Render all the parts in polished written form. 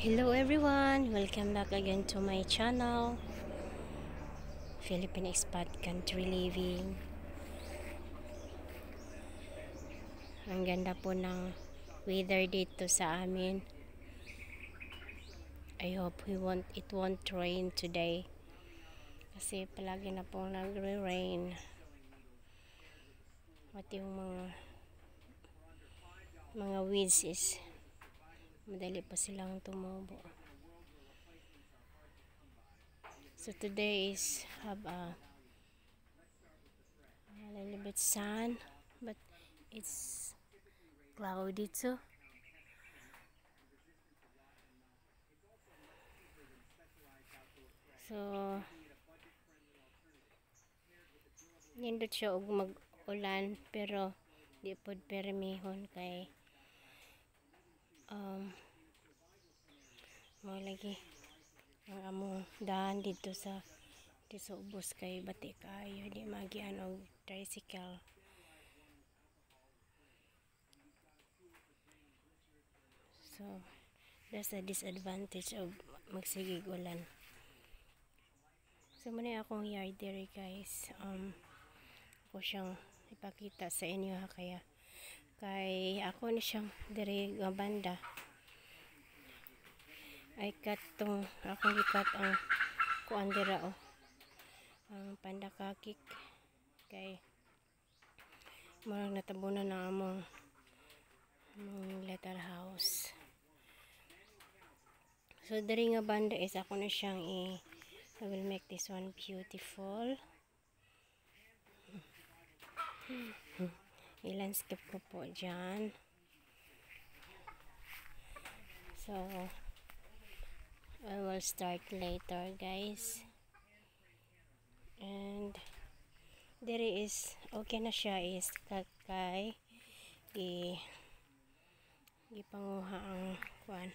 Hello everyone! Welcome back again to my channel, Philippine Expat Country Living. Ang ganda po ng weather dito sa amin. I hope it won't rain today. Kasi palagi na pong nagre-rain. At yung mga weeds is madali pa silang tumubo. So today is have a little bit sun, but it's cloudy too. So nindot siya og mag-ulan pero di pod permihon kay mo lagi ang among daan dito sa ubos kay bati kayo di magian og tricycle. So that's a disadvantage of magsigig ulan. So muna akong yard dere guys. Ako siyang ipakita sa inyo ha, kay ako ni siyang dere nga banda ay katong akong gikat ang kuan dira ang pandakakik kay marang natabunan na among letter house. So dere nga banda is ako na siyang I will make this one beautiful. I-landscape ko po dyan. So I will start later guys. And there is okay na siya is kay ipanguha ang kuan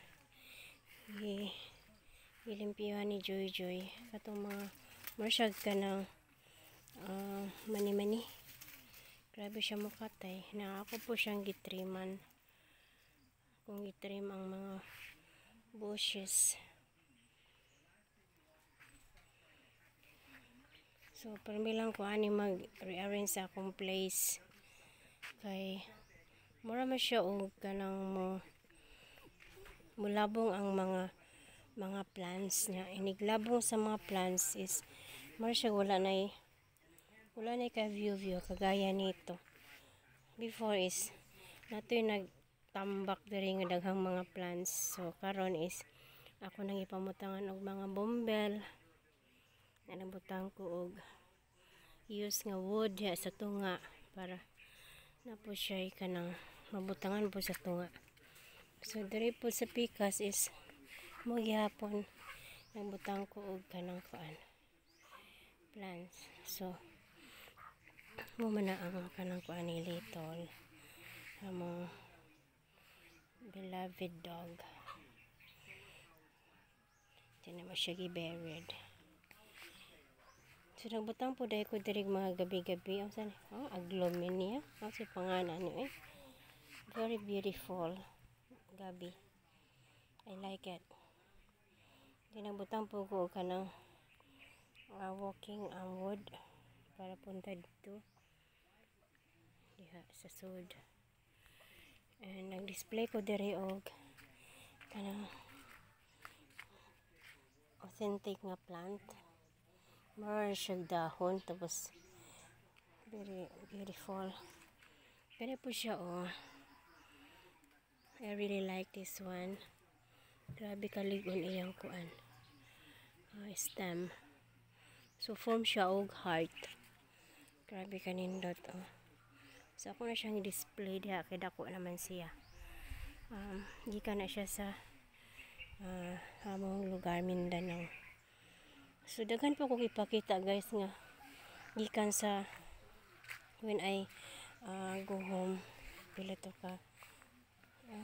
ilimpyuhan ni Joy katong mga marsyag ka ng mani-mani. Grabe siya mukatay na ako po siyang gitriman kung gitrim ang mga bushes. So parang ko ani mag-rearrange sa akong place kay mura man siya og kanang mulabong ang mga plants niya. Iniglabong sa mga plants is mura siya wala na ka view kagaya nito. Before is natoy nagtambak diri nga daghang mga plants. So karon is ako nang ipamutangan og mga bombel. Nabutang ko og use nga wood ya sa tunga para na po siya kanang mabutangan po sa tunga. So diri po sa pikas is mo gihapon nagbutang ko og kanang kuan plants. So mo man na ang kanang kuan ni little among beloved dog. Tinan mo siya gi-buried. So nagbutang po dahil ko dirig mga gabi-gabi. Aglominia. Ang si pangalan nyo very beautiful. Gabi. I like it. Nagbutang po ko ka ng walking ang wood para punta dito. Diha sa sud. And nag-display ko diri og kanang authentic nga plant. More siyang dahon tapos very beautiful. Pero po siya I really like this one. Grabe kaligon iyang kuan. Stem. So form siya og heart. Grabe kanindot So ako na siyang display diha kay dako naman siya. Gikan na siya sa among lugar Mindanao. So daghan po ko ipakita guys nga gikan sa when I go home pila to ka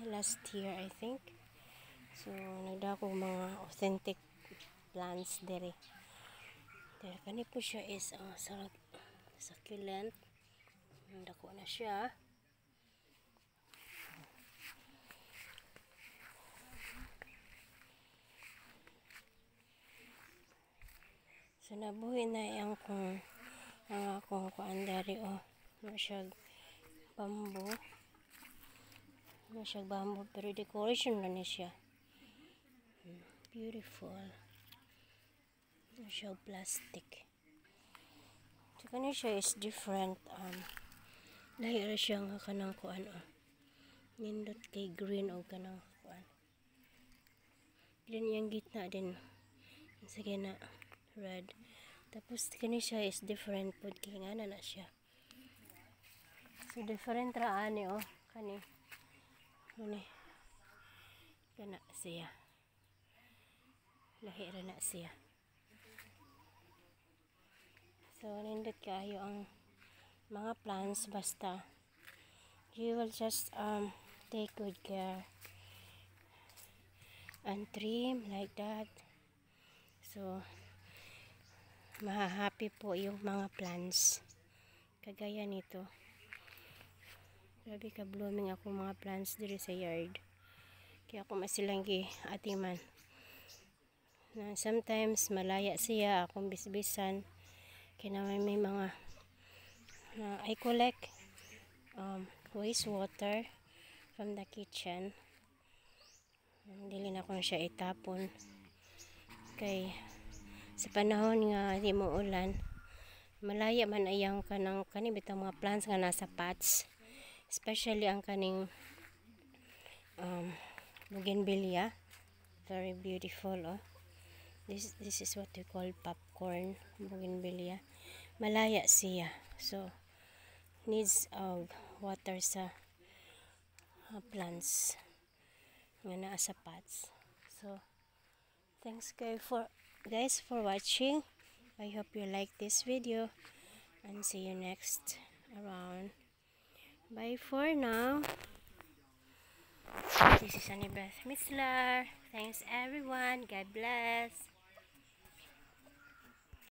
last year I think. So nagdako mga authentic plants dere. Kani po siya is succulent. Dako na siya. So nabuhi na yang kung ang akong kuandari masyag bamboo. Masyag bamboo pero decoration na ni siya. Beautiful. Masyag plastic. So kani siya is different. Lahi ra siya nga kanang kuan nindot kay green o kanang kuan. Din yung gitna din. Sige na red. Tapos kani siya is different pud kay nga na siya. So different ra ani kani. Kani. Kana siya. Lahi ra na siya. So nindot kaayo ang mga plants basta you will just take good care and trim like that. So mahahappy po yung mga plants kagaya nito. Grabe ka blooming ako mga plants diri sa yard. Kaya ako masilang atiman. Na sometimes malaya siya akong bisbisan. Kaya may mga I collect wastewater from the kitchen. Dili na ko siya itapon. Kay sa panahon nga di mo ulan, malaya man ayang kanang kani bitang mga plants nga nasa pots. Especially ang kaning bougainvillea. Very beautiful This is what we call popcorn bougainvillea. Malaya siya. So needs of water sa plants nga naa sa pots. So thanks guys for watching. I hope you like this video and see you next around. Bye for now. This is Annie Beth Misler. Thanks everyone. God bless.